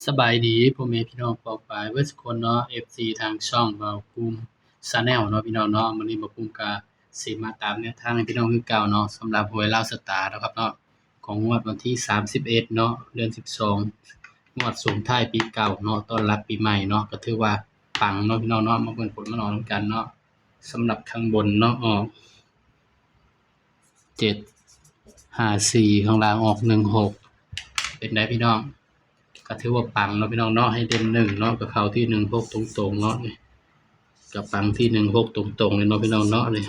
สบายดีพ่อแม่พี่น้องปองปายเบิดซุคนเนาะ FC ทางช่องเบาภูมิชาแนลเนาะพี่น้องเนาะมื้อนี้เบาภูมิก็สิมาตามแนวทางให้พี่น้องคือเก่าเนาะสำหรับหวยลาวสตาร์เนาะครับเนาะของงวดวันที่31เนาะเดือน12งวดส่งท้ายปีเก่าเนาะต้อนรับปีใหม่เนาะก็ถือว่าปังเนาะพี่น้องเนาะมาเบิ่งผลมาเนาะนำกันเนาะสำหรับข้างบนเนาะออก754ข้างล่างออก16เป็นไดพี่น้องก็ถือว่าปังเนาะพี่น้องเนาะให้เด่น1เนาะก็เข้าที่16ตรงๆเนาะนี่ก็ปังที่16ตรงๆเลยเนาะพี่น้องเนาะนี่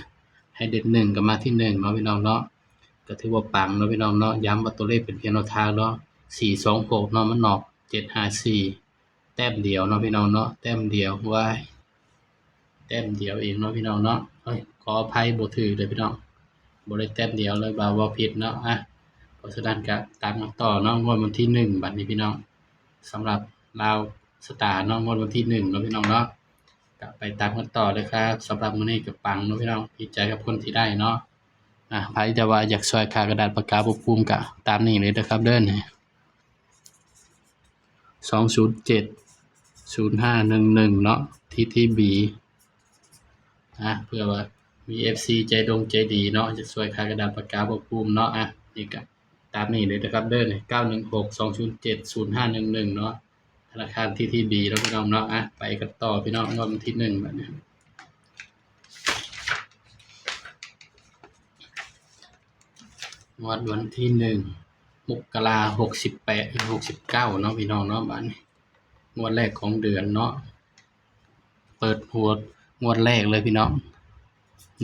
ให้เด่น1ก็มาที่1เนาะพี่น้องเนาะก็ถือว่าปังเนาะพี่น้องเนาะย้ำว่าตัวเลขเป็นเพียงแนวทางเนาะ426เนาะมันออก754แต้มเดียวเนาะพี่น้องเนาะแต้มเดียวว้ายแต้มเดียวเองเนาะพี่น้องเนาะเฮ้ยขออภัยบ่ถูกเด้อพี่น้องบ่ได้แต้มเดียวเลยบ่าเว้าผิดเนาะเพราะฉะนั้นก็ตามกันต่อเนาะงวดวันที่1บัดนี้พี่น้องสำหรับลาวสตาร์เนาะงวดวันที่1เนาะพี่น้องเนาะก็ไปตามกันต่อเลยครับสำหรับมื้อนี้ก็ปังเนาะพี่น้องดีใจกับคนที่ได้เนาะไผแต่ว่าอยากช่วยค่ากระดาษปากกาบ่ภูมิก็ตามนี้เลยเด้อครับเด้อนี่2070511เนาะ TTB เพื่อว่ามี FC ใจดีเนาะจะช่วยค่ากระดาษปากกาบ่ภูมิเนาะนี่ก็ตามนี้เลยนะครับเด้อนี่9162070511เนาะธนาคาร TTB เนาะพี่น้องเนาะไปกันต่อพี่น้องงวดวันที่1บัดนี้งวดวันที่1มกราคม68 69เนาะพี่น้องเนาะบัดนี้งวดแรกของเดือนเนาะเปิดหัวงวดแรกเลยพี่น้อง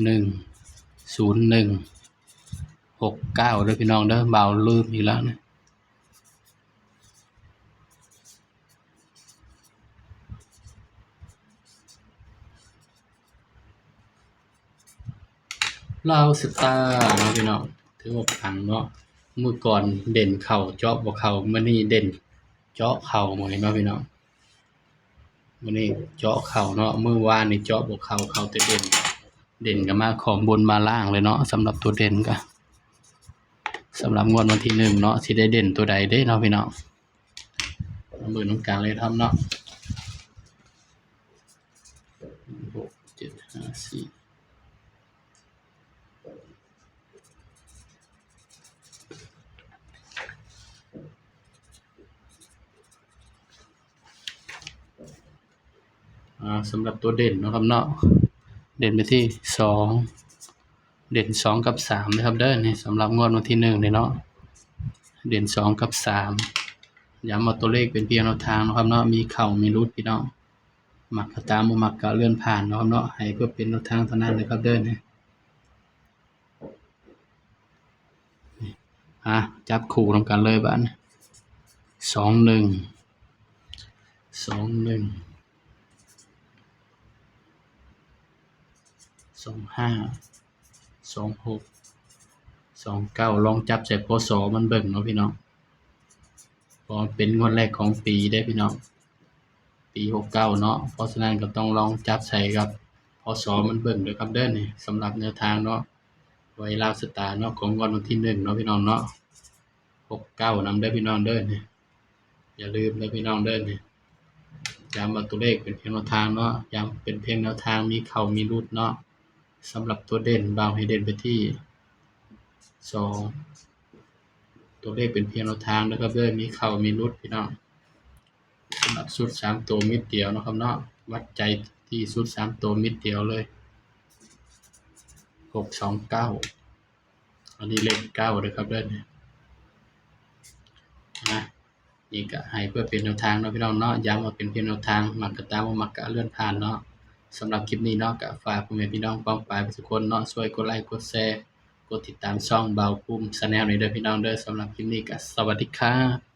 10169เด้อพี่น้องเด้อเบาลืมอีกแล้วนะลาวสตาร์เนาะพี่น้องถือว่าปังเนาะมื้อก่อนเด่นเข้าเจาะบ่เข้ามื้อนี้เด่นเจาะเข้าหมดเนาะพี่น้องมื้อนี้เจาะเข้าเนาะมื้อวานนี่เจาะบ่เข้าเข้าแต่เด่นก็มาของบนมาล่างเลยเนาะสำหรับตัวเด่นก็สำหรับงวดวันที่1เนาะสิได้เด่นตัวใดเด้เนาะพี่น้องมาเบิ่งนำกันเลยครับเนาะ6 7 5 4สำหรับตัวเด่นเนาะครับเนาะเด่นไปที่2เด่น2กับ3นะครับเด้อนี่สำหรับงวดวันที่1นี่เนาะเด่น2กับ3ย้ำว่าตัวเลขเป็นเพียงแนวทางเนาะครับเนาะมีเข้ามีหลุดพี่น้องมักก็ตามบ่มักก็เลื่อนผ่านเนาะครับเนาะให้เพื่อเป็นแนวทางเท่านั้นเลยครับเด้อนี่จับคู่นำกันเลยบัดนี้21 25 26 29ลองจับใส่พศมันเบิ่งเนาะพี่น้องเพราะเป็นงวดแรกของปีเด้พี่น้องปี69เนาะเพราะฉะนั้นก็ต้องลองจับใส่กับพศมันเบิ่งด้วยครับเด้อนี่สำหรับแนวทางเนาะไว้ลาวสตาร์เนาะของงวดวันที่1เนาะพี่น้องเนาะ69นำเด้อพี่น้องเด้อนี่อย่าลืมเด้อพี่น้องเด้อนี่ย้ำว่าตัวเลขเป็นเพียงแนวทางเนาะย้ำเป็นเพียงแนวทางมีเข้ามีหลุดเนาะสำหรับตัวเด่นบ่าวให้เด่นไปที่2ตัวเลขเป็นเพียงแนวทางนะครับเด้อมีเข้ามีหลุดพี่น้องสำหรับชุด3ตัวมิดเดียวเนาะครับเนาะวัดใจที่ชุด3ตัวมิดเดียวเลย629อันนี้เลข9เด้อครับเด้อนี่ก็ให้เพื่อเป็นแนวทางเนาะพี่น้องเนาะย้ำว่าเป็นเพียงแนวทางมักก็ตามบ่มักก็เลื่อนผ่านเนาะสำหรับคลิปนี้เนาะก็ฝากพ่อแม่พี่น้องป้องปรายทุกคนเนาะช่วยกดไลค์กดแชร์กดติดตามช่องเบาภูมิชาแนลนี้เด้อพี่น้องเด้อสำหรับคลิปนี้ก็สวัสดีครับ